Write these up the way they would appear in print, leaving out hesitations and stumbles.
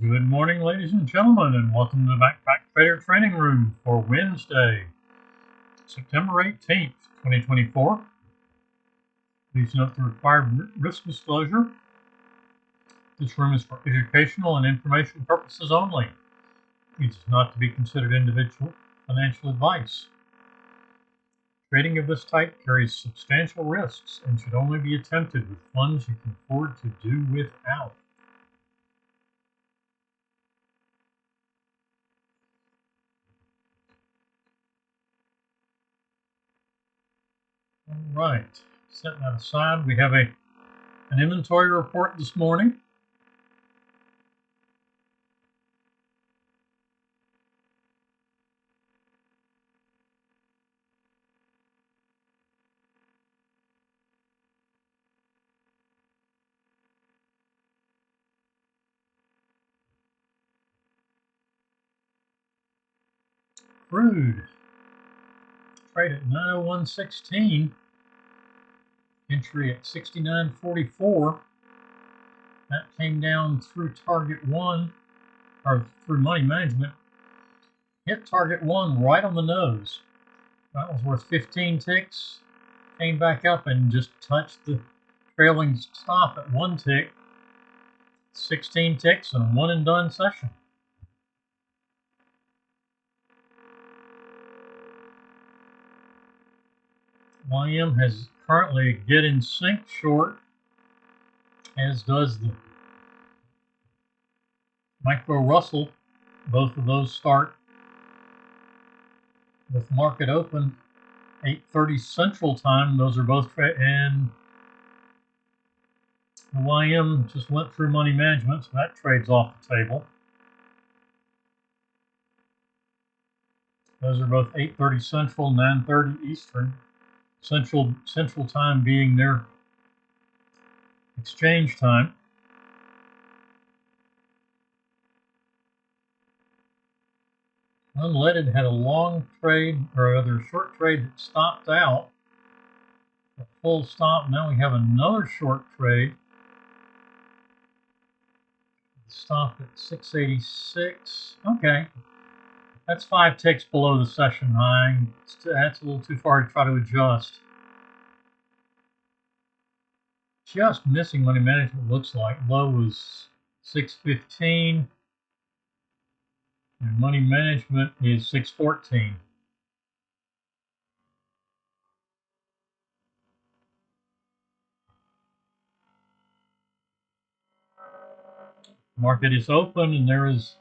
Good morning, ladies and gentlemen, and welcome to the Backpacktrader training room for Wednesday, September 18th, 2024. Please note the required risk disclosure. This room is for educational and information purposes only. It is not to be considered individual financial advice. Trading of this type carries substantial risks and should only be attempted with funds you can afford to do without. All right, setting that aside, we have an inventory report this morning. Crude trade at 901.16, entry at 69.44. That came down through target one, or through money management, hit target one right on the nose. That was worth 15 ticks, came back up and just touched the trailing stop at one tick, 16 ticks and a one and done session. YM has currently get in sync short, as does the Micro Russell. Both of those start with market open 8:30 Central Time. Those are both, and the YM just went through money management, so that trade's off the table. Those are both 8:30 Central, 9:30 Eastern. Central Time being their exchange time. Unleaded had a long trade, or rather short trade, that stopped out. A full stop. Now we have another short trade. Stop at 686. Okay. That's 5 ticks below the session high. That's a little too far to try to adjust. Just missing money management, looks like. Low was 615. And money management is 614. Market is open, and there's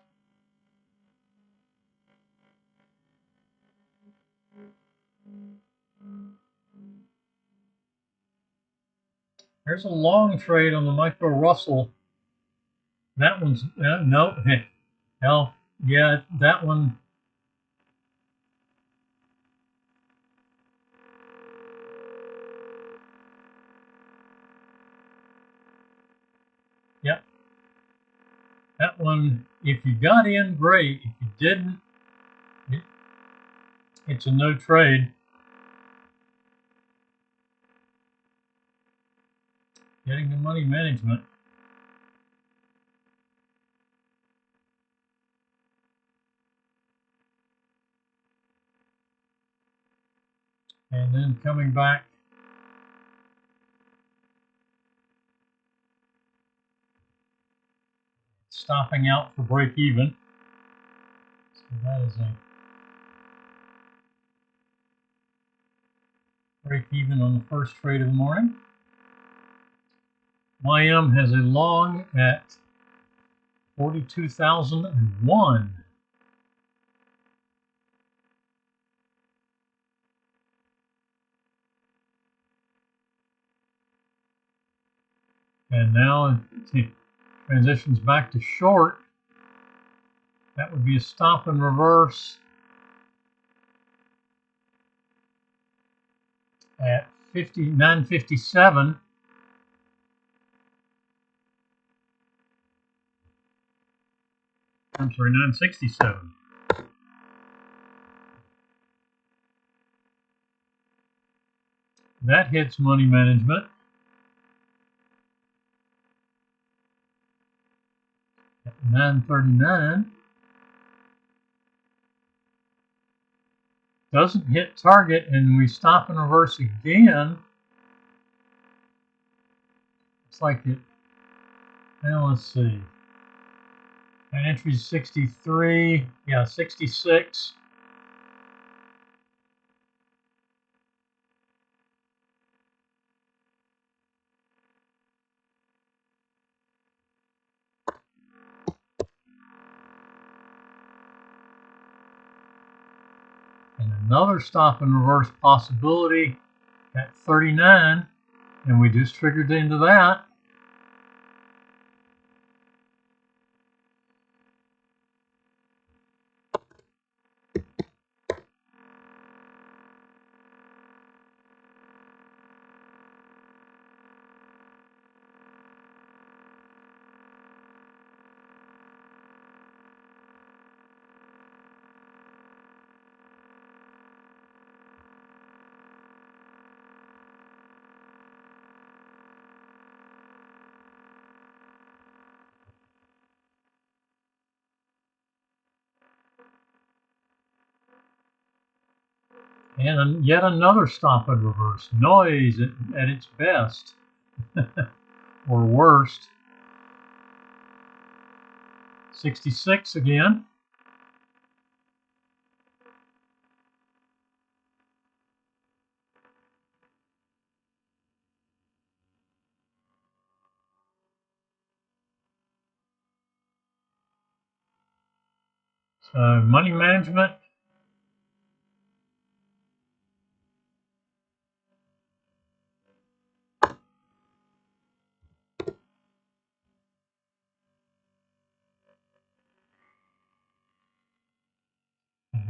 a long trade on the Micro Russell. That one's no, hell, yeah, that one. Yep, that one. If you got in, great. If you didn't, it's a no trade. Getting the money management. And then coming back. Stopping out for break even. So that is a break even on the first trade of the morning. YM has a long at 42,001. And now it transitions back to short. That would be a stop and reverse at 957. I'm sorry, 967. That hits money management at 939. Doesn't hit target, and we stop and reverse again. It's like it. Now let's see. That entry is 63. Yeah, 66. And another stop and reverse possibility at 39, and we just triggered into that. And yet another stop and reverse. Noise at its best, or worst. 66 again. So money management.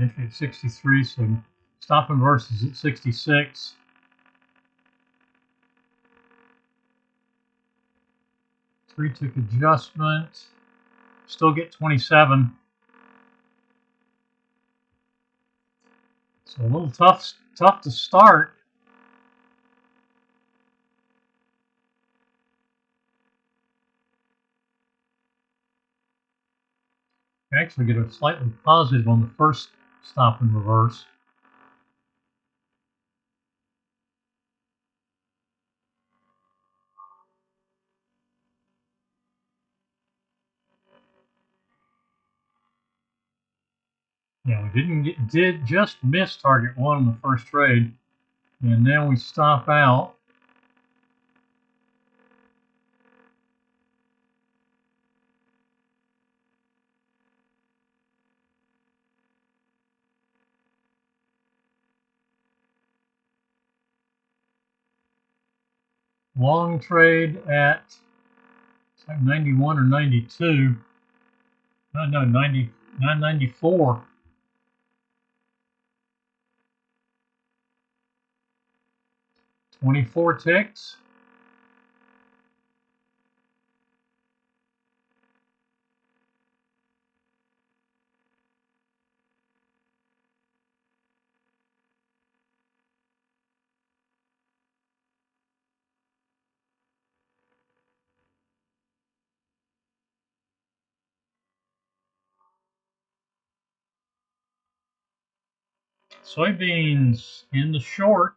Entry at 63, so stop and reverse is at 66. Three-tick adjustment. Still get 27. So a little tough to start. I actually get a slightly positive on the first stop and reverse. Yeah, we did just miss target one in the first trade, and now we stop out. Long trade at it's like 91 or 92. No, 994. 24 ticks. Soybeans in the short.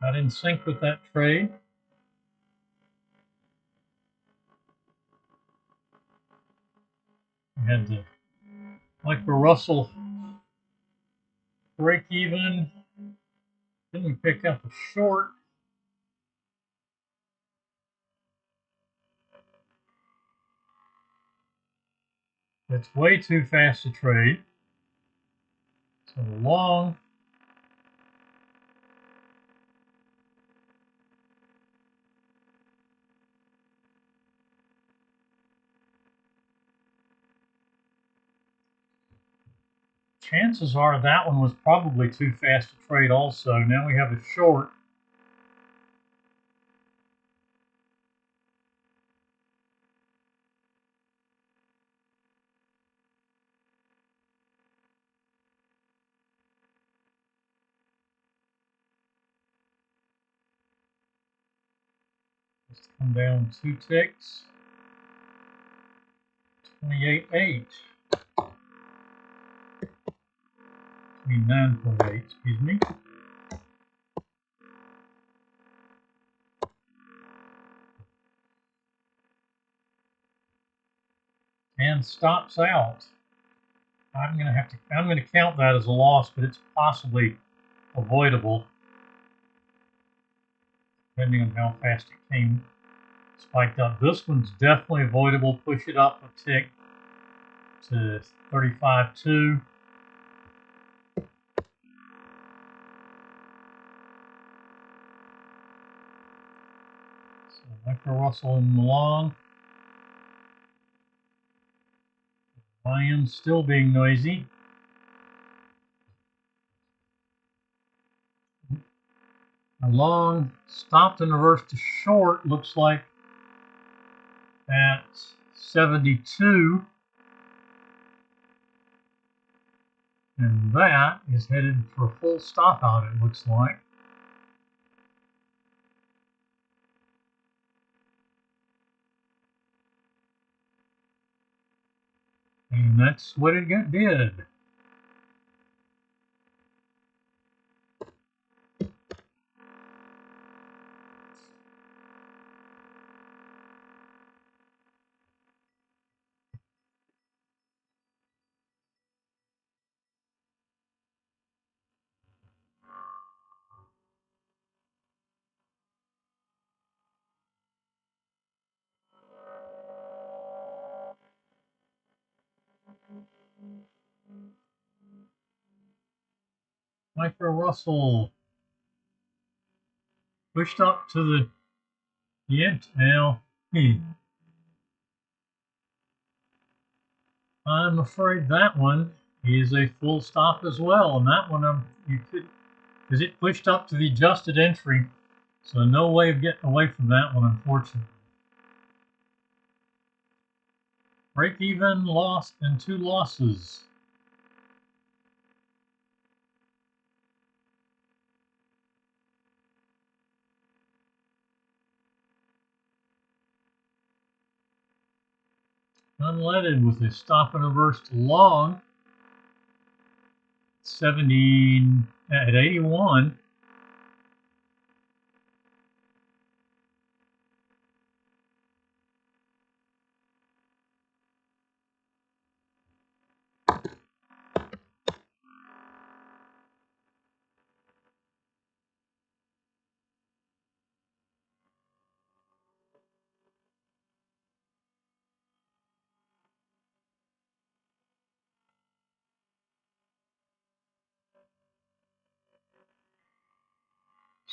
Not in sync with that trade. We had the like the Russell break even. Then we pick up a short. It's way too fast to trade. So long. Chances are that one was probably too fast to trade also. Now we have a short. Let's come down 2 ticks. 28.8. 29.8, excuse me. And stops out. I'm gonna count that as a loss, but it's possibly avoidable depending on how fast it came spiked up. This one's definitely avoidable. Push it up a tick to 35.2. So micro rustling along. Lion still being noisy. Long, stopped and reversed to short, looks like at 72. And that is headed for a full stop out, it looks like. And that's what it did. Micro Russell pushed up to the end. Now, I'm afraid that one is a full stop as well. And that one, you could, because it pushed up to the adjusted entry. So no way of getting away from that one, unfortunately. Break even, lost, and 2 losses. Unleaded with a stop and reverse to long. 17 at 81.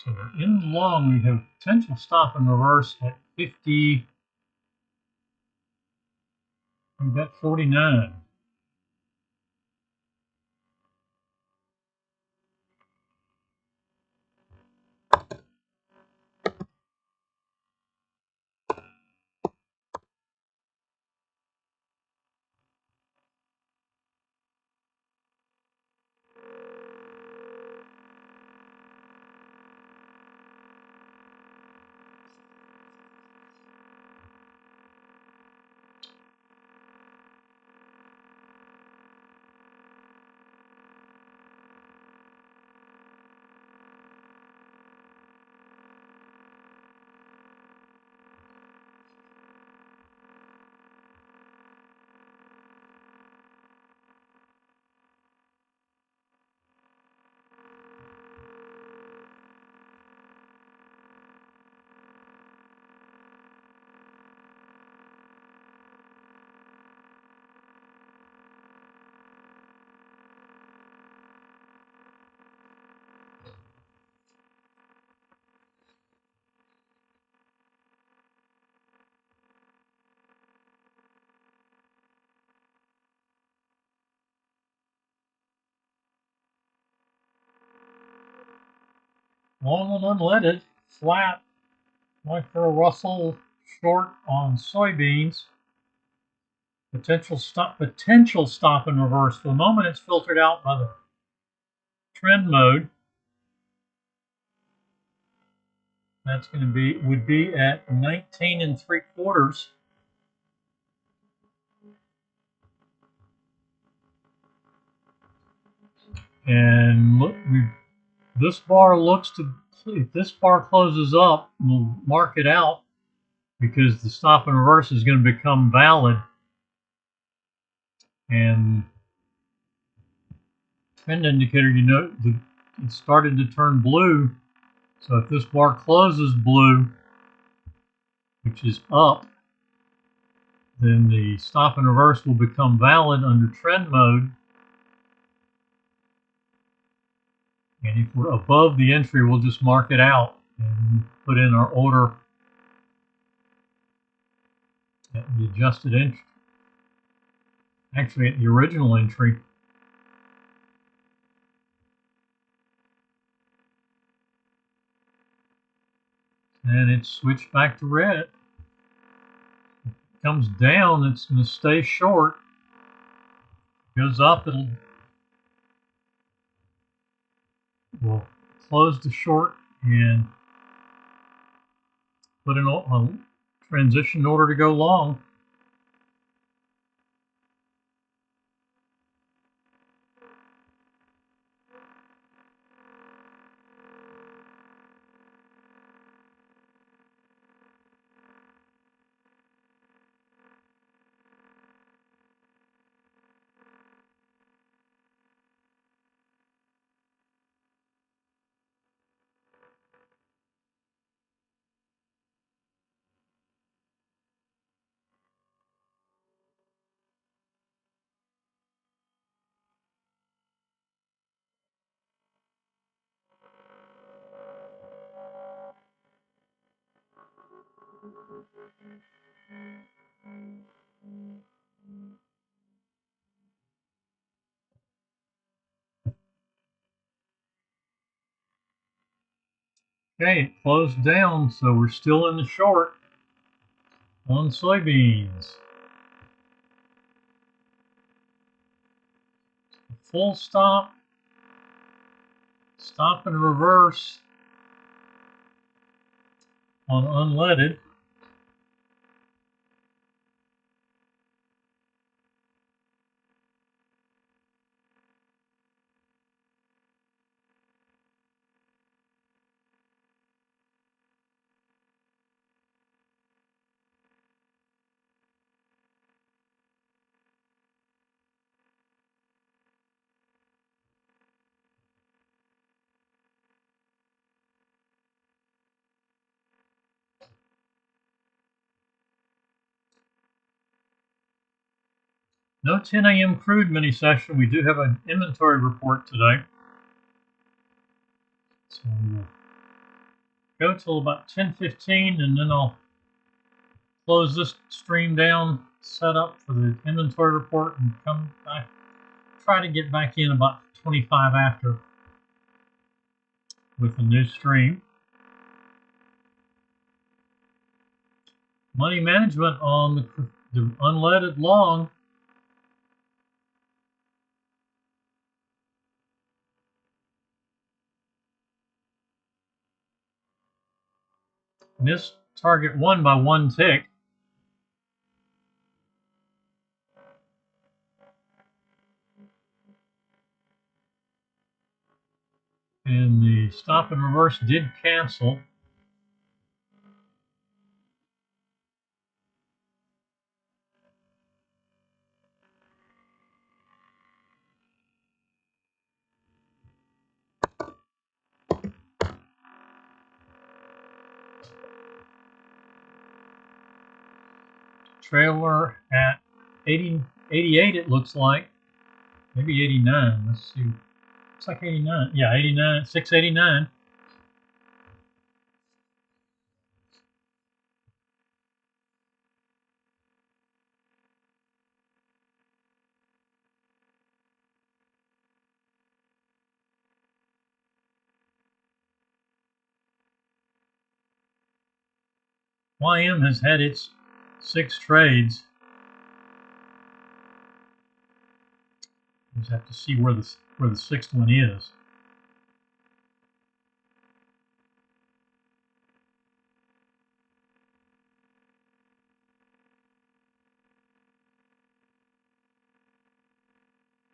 So in long, we have potential stop and reverse at 50. We've got 49. Long and unleaded, flat, micro Russell short on soybeans. Potential stop and reverse. For the moment, it's filtered out by the trend mode. That's going to would be at 19 3/4. And look, this bar looks to, if this bar closes up, we'll mark it out because the stop and reverse is going to become valid. And trend indicator, you know, it started to turn blue. So if this bar closes blue, which is up, then the stop and reverse will become valid under trend mode. And if we're above the entry, we'll just mark it out and put in our order at the adjusted entry. Actually, at the original entry. And it's switched back to red. If it comes down, it's going to stay short. Goes up, we'll close the short and put in a transition order to go long. Okay, it closed down, so we're still in the short on soybeans. Full stop, stop and reverse on unleaded. No 10 a.m. crude mini session. We do have an inventory report today. So we'll go till about 10:15 and then I'll close this stream down, set up for the inventory report, and come back. Try to get back in about 25 after with a new stream. Money management on the unleaded long. Missed target 1 by 1 tick. And the stop and reverse did cancel. Trailer at 88, it looks like. Maybe 89. Let's see. Looks like 89. Yeah, 89, 689. YM has had its 6 trades. We just have to see where the 6th one is.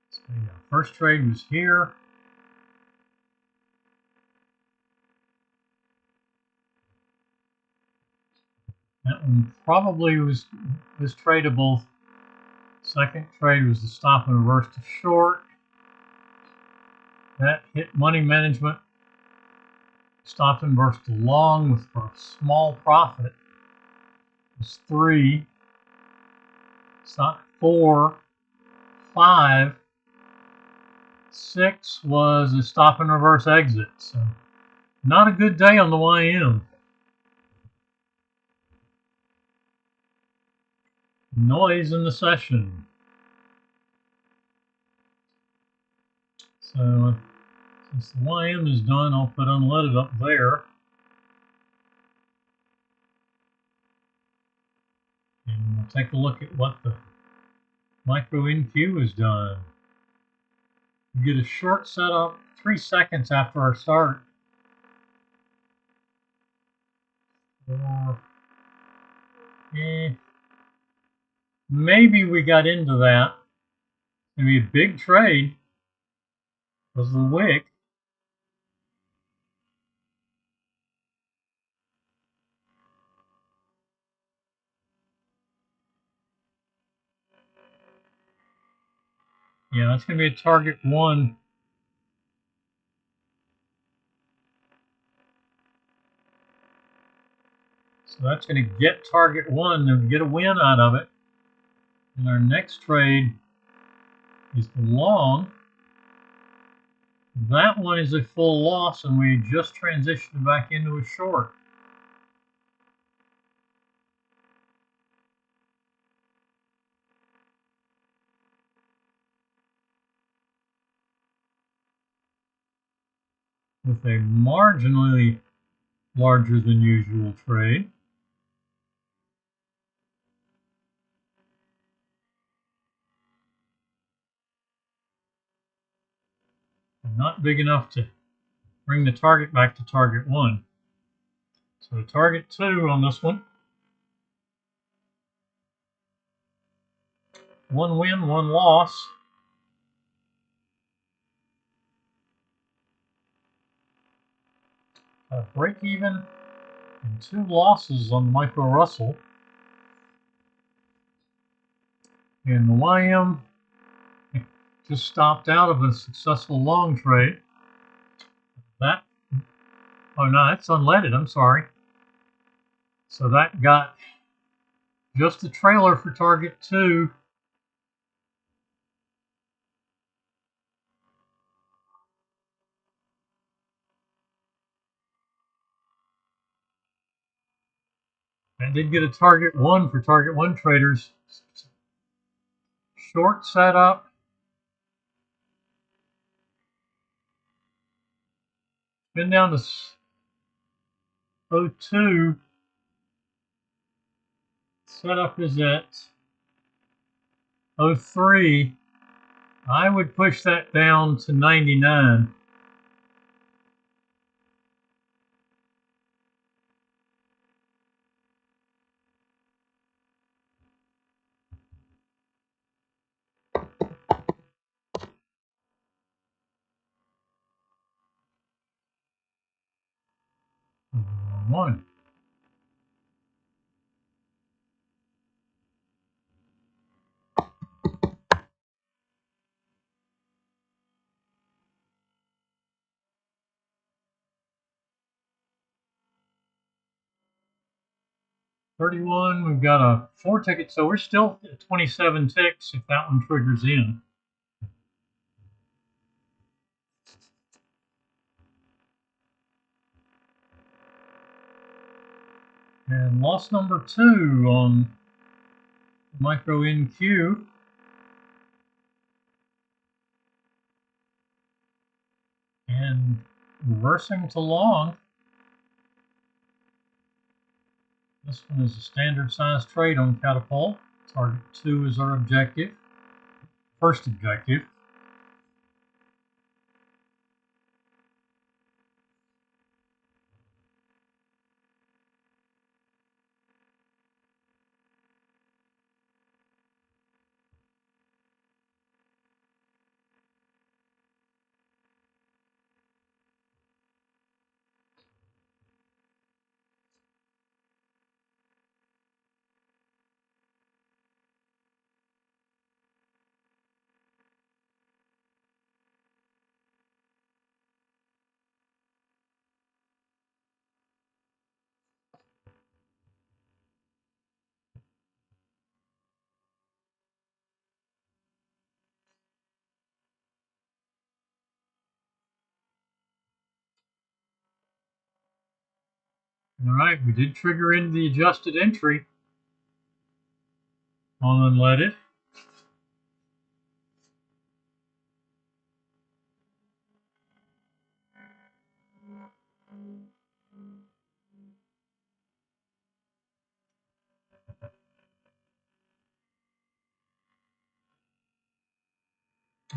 So yeah, first trade was here. one probably was tradable. Second trade was the stop and reverse to short. That hit money management. Stop and reverse to long with for a small profit. It was 3. Stop 4, 5, 6 was a stop and reverse exit. So not a good day on the YM. Noise in the session. So since the YM is done, I'll put unleaded up there. And we'll take a look at what the micro NQ has done. We get a short setup 3 seconds after our start. 4, maybe we got into that. It's going to be a big trade because of the wick. Yeah, that's going to be a target 1. So that's going to get target 1 and get a win out of it. And our next trade is the long. That one is a full loss, and we just transitioned back into a short. With a marginally larger than usual trade. And not big enough to bring the target back to target 1. So target 2 on this one. 1 win, 1 loss. A break even and 2 losses on Micro Russell. And the YM just stopped out of a successful long trade. That, oh no, it's unleaded, I'm sorry. So that got just a trailer for target 2. I did get a target 1 for target 1 traders. Short setup. Been down to 02. Setup is at 03. I would push that down to 99. One. $31, we've got a 4 ticket, so we're still at 27 ticks if that one triggers in. And loss number 2 on Micro NQ. And reversing to long. This one is a standard size trade on Catapult. Target 2 is our objective. First objective. All right, we did trigger in the adjusted entry on unleaded.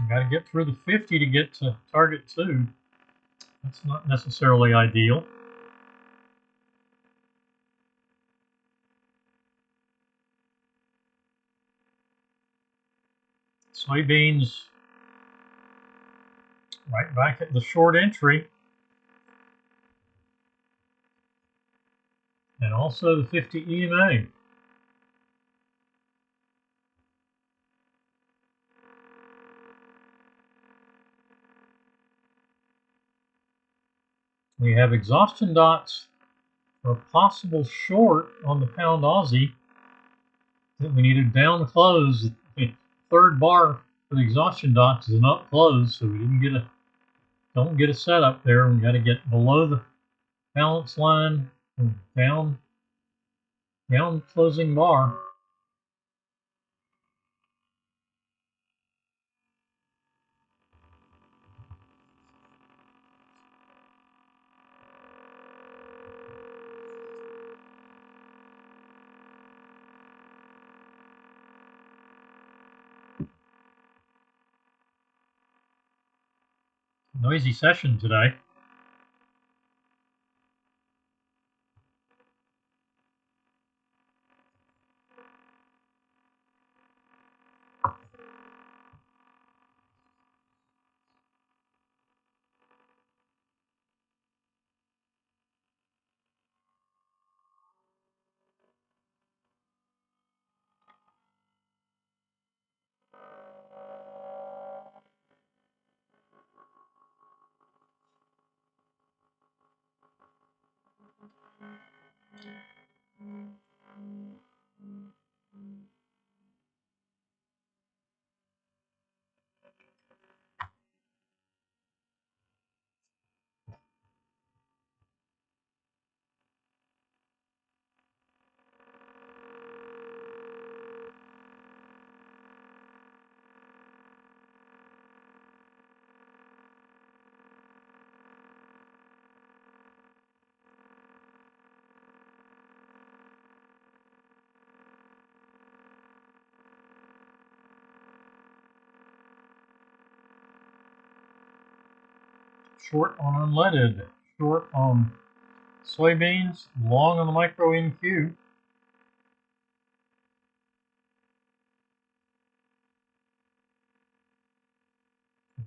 Got to get through the 50 to get to target 2. That's not necessarily ideal. Soybeans right back at the short entry. And also the 50 EMA. We have exhaustion dots for a possible short on the pound Aussie that we need a down close. The third bar for the exhaustion dots is an up close, so we don't get a setup there. We got to get below the balance line and down closing bar. Noisy session today. Short on unleaded, short on soybeans, long on the micro NQ.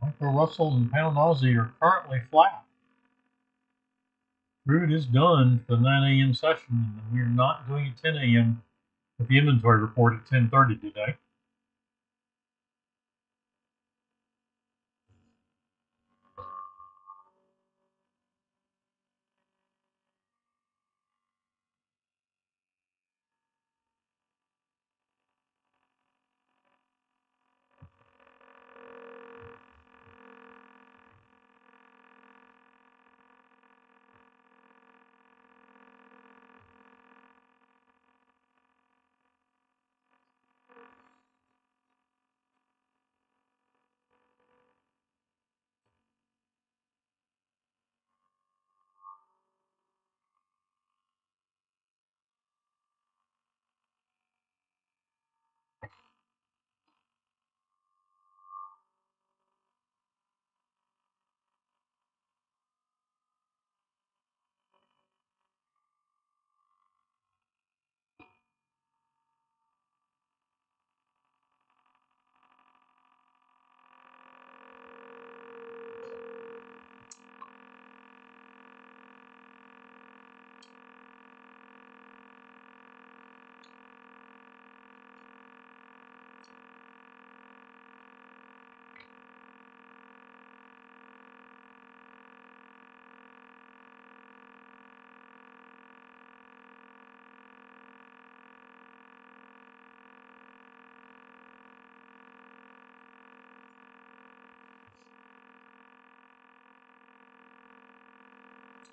Micro Russell and pound Aussie are currently flat. Crude is done for the 9 a.m. session, and we're not doing a 10 a.m. with the inventory report at 10:30 today.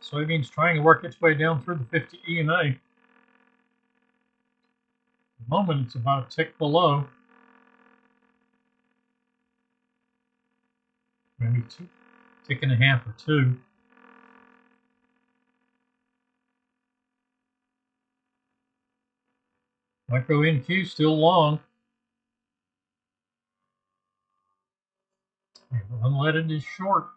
Soybeans trying to work its way down through the 50 EMA. At the moment, it's about a tick below. Maybe tick and a half or two. Micro NQ still long. Unleaded is short.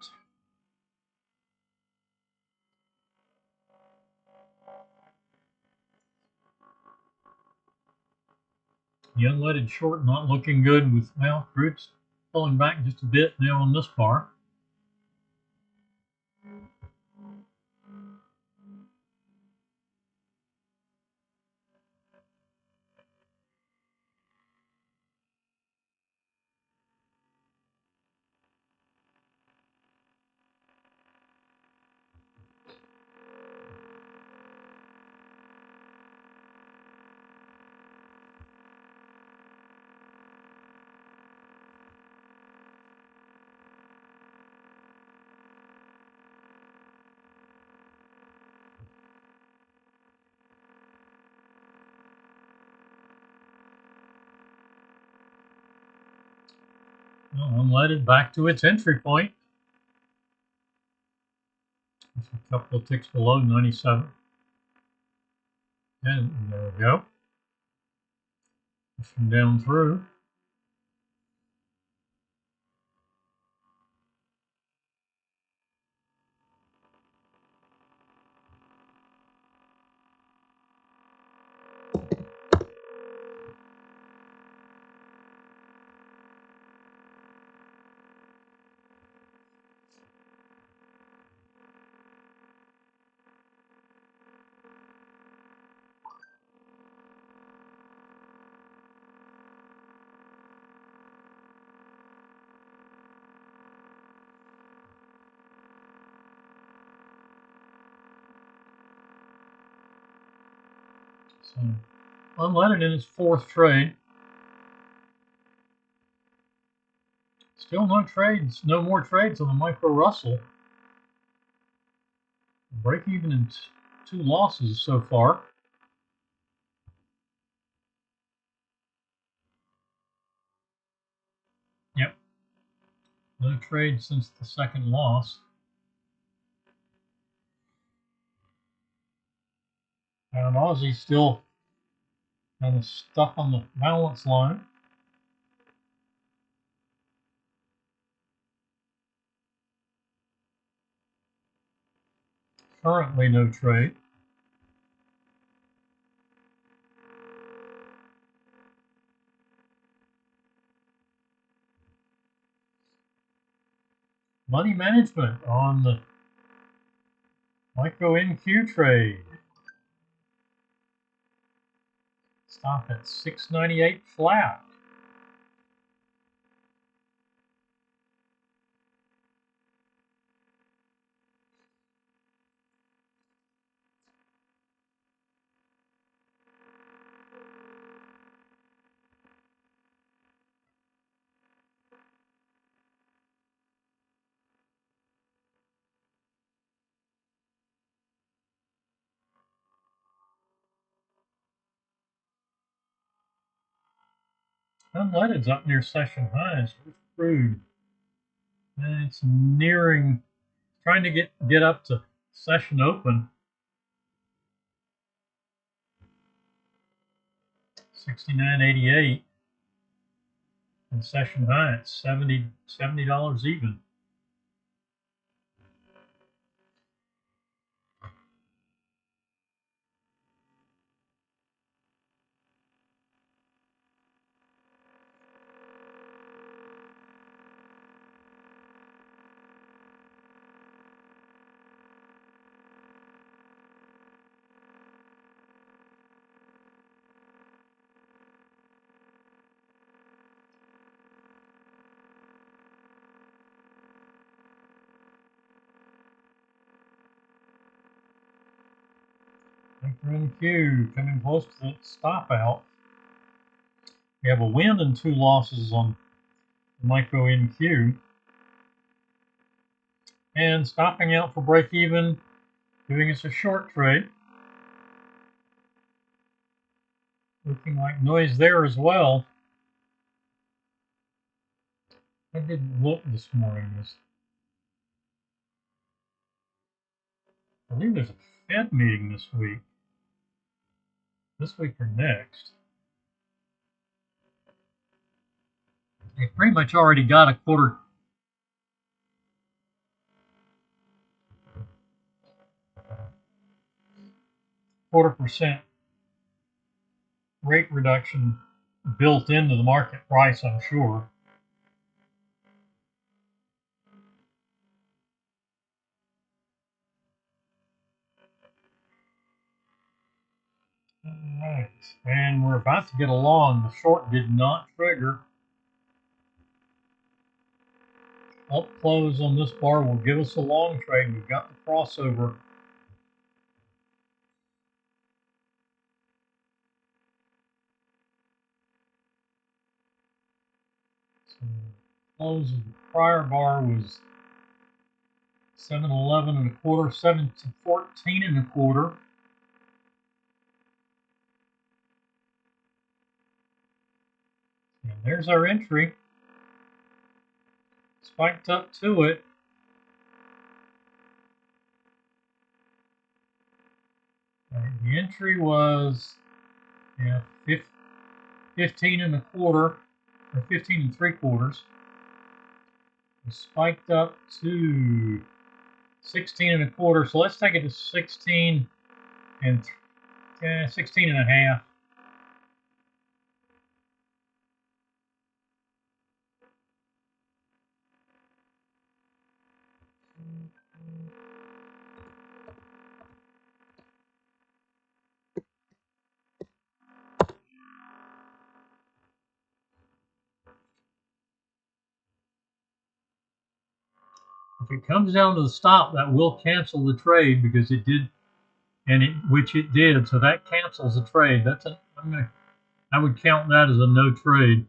The unleaded short not looking good with, well, crude's pulling back just a bit now on this bar. Well, unleaded back to its entry point. It's a couple of ticks below 97. And there we go. Pushing down through. So unleaded in its fourth trade. Still no trades, no more trades on the micro Russell. Break even in two losses so far. Yep. No trade since the second loss. And Aussie still kind of stuck on the balance line. Currently no trade. Money management on the micro NQ trade. Stop at 698 flat. Unleaded's up near session highs with crude. And it's nearing, trying to get up to session open. 69.88 and session high at $70 even. Micro NQ coming close to the stop out. We have a win and two losses on the micro NQ. And stopping out for break even giving us a short trade. Looking like noise there as well. I didn't look this morning. I believe there's a Fed meeting this week or next. They pretty much already got a quarter percent rate reduction built into the market price, I'm sure. All right, and we're about to get along. The short did not trigger. Up close on this bar will give us a long trade. We've got the crossover. So close of the prior bar was 711 and a quarter, 714 and a quarter. And there's our entry. Spiked up to it. The entry was 15 and a quarter, or 15 and 3/4. It spiked up to 16 and a quarter. So let's take it to 16 and 16 and a half. If it comes down to the stop, that will cancel the trade because it did, which it did. So that cancels the trade. I would count that as a no trade.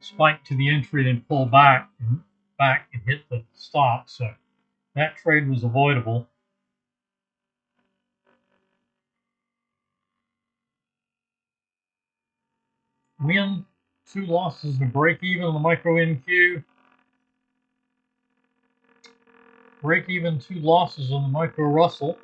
Spike to the entry, then pull back and hit the stop. So that trade was avoidable. Win, 2 losses and a break even on the micro NQ. Break even, 2 losses on the micro Russell.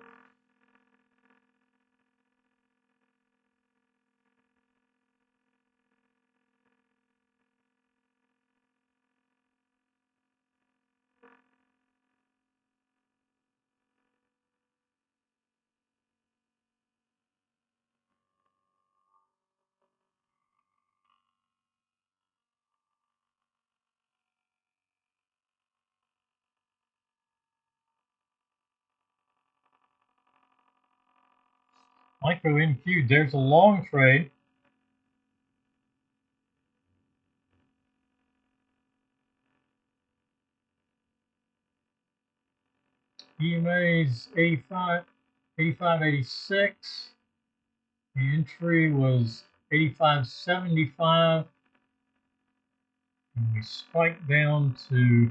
Micro NQ, there's a long trade. EMA's 85, 86. The entry was 85.75. And we spiked down to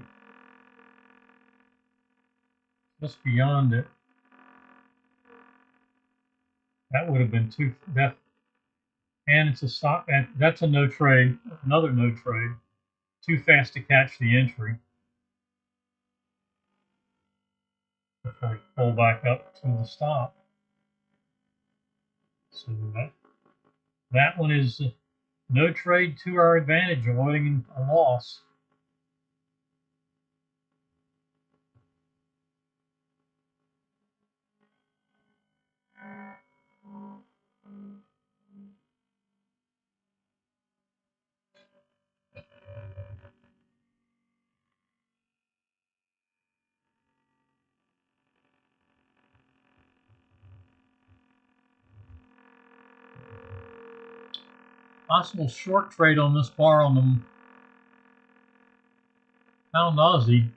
just beyond it. That would have been and it's a stop. That's a no trade, another no trade. Too fast to catch the entry before we pull back up to the stop. So that one is no trade to our advantage, avoiding a loss. Possible short trade on this bar on the pound Aussie.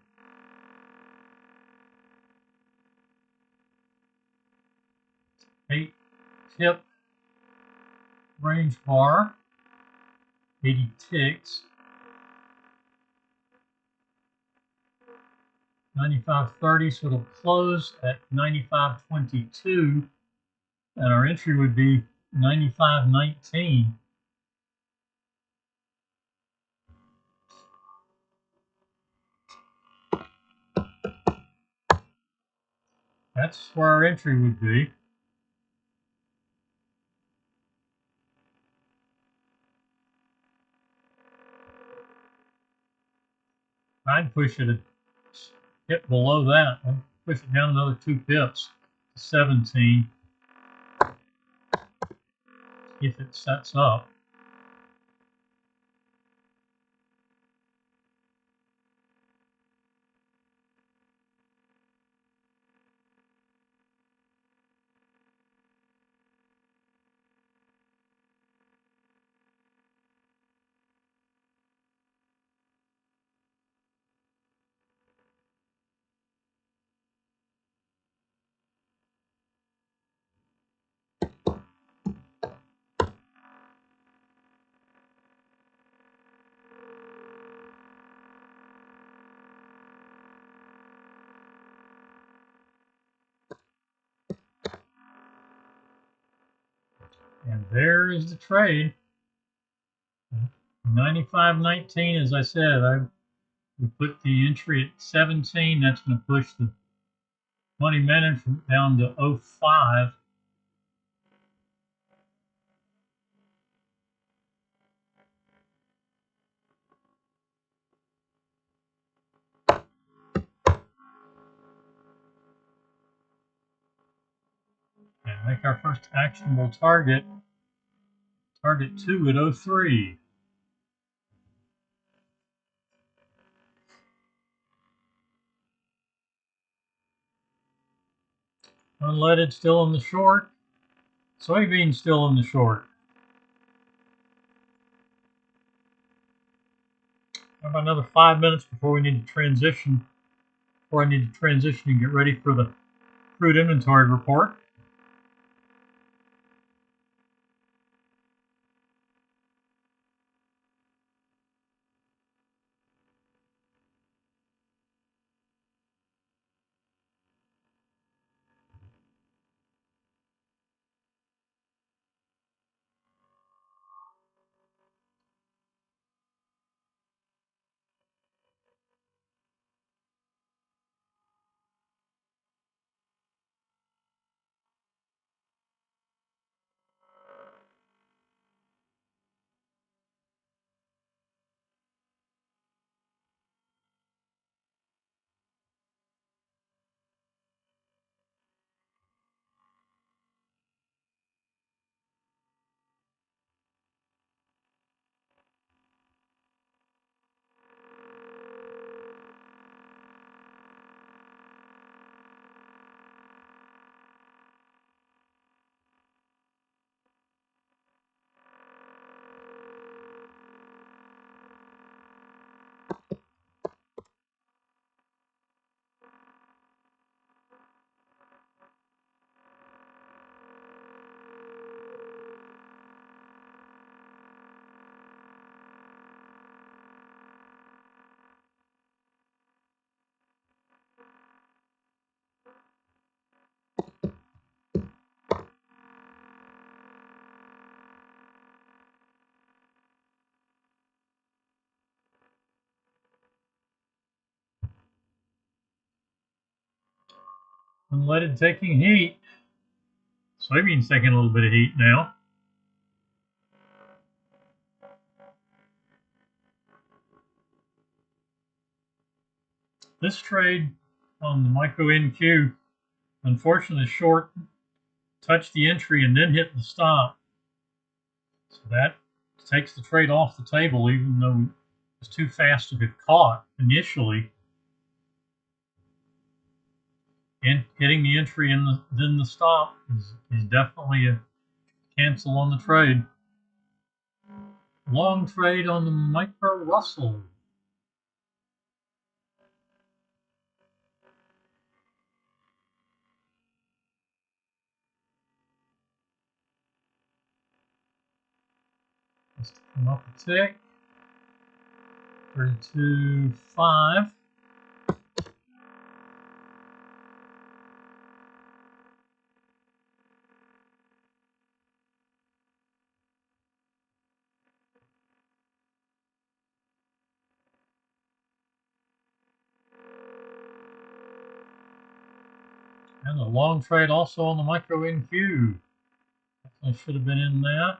Eight tip range bar, 80 ticks. 95.30, so it'll close at 95.22, and our entry would be 95.19. That's where our entry would be. I'd push it a hit below that. I'd push it down another 2 pips to 17 if it sets up. And there is the trade. 95.19, as I said, we put the entry at 17. That's going to push the money management down to 05. And make our first actionable target 2 at 03. Unleaded still in the short. Soybean still in the short. How about another 5 minutes before we need to transition? Before I need to transition and get ready for the crude inventory report. Unleaded taking heat. Soybean's taking a little bit of heat now. This trade on the micro NQ, unfortunately, short touched the entry and then hit the stop. So that takes the trade off the table, even though it was too fast to get caught initially. And getting the entry in then the stop is definitely a cancel on the trade. Long trade on the micro Russell. Let's come up a tick. 32.5. And the long trade also on the micro NQ. Definitely should have been in that.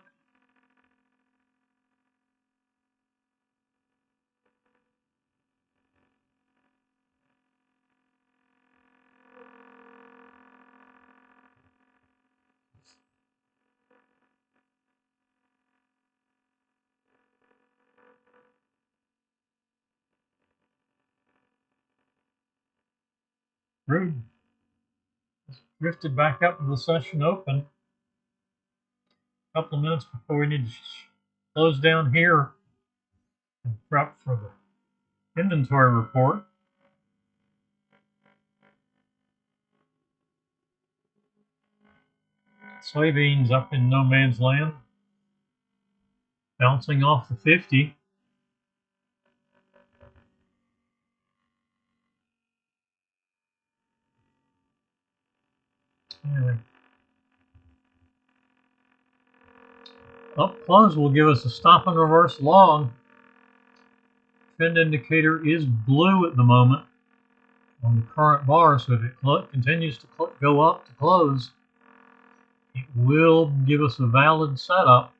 Rude. Drifted back up to the session open. A couple of minutes before we need to close down here and prep for the inventory report. Soybeans up in no man's land, bouncing off the 50. Anyway, up close will give us a stop and reverse long. Trend indicator is blue at the moment on the current bar, so if it continues to go up to close, it will give us a valid setup.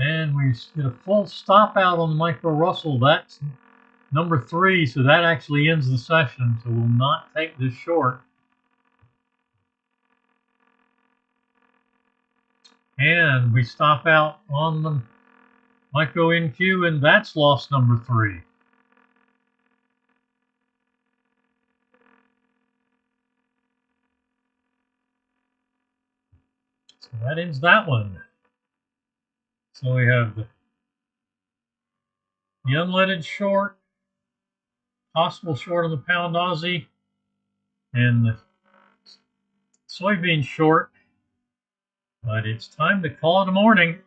And we get a full stop out on the micro Russell. That's number 3, so that actually ends the session, so we'll not take this short. And we stop out on the micro NQ, and that's loss number 3. So that ends that one. So we have the unleaded short, possible short on the pound Aussie, and the soybean short. But it's time to call it a morning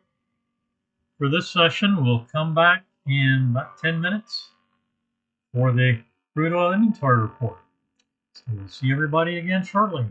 for this session. We'll come back in about 10 minutes for the crude oil inventory report. So we'll see everybody again shortly.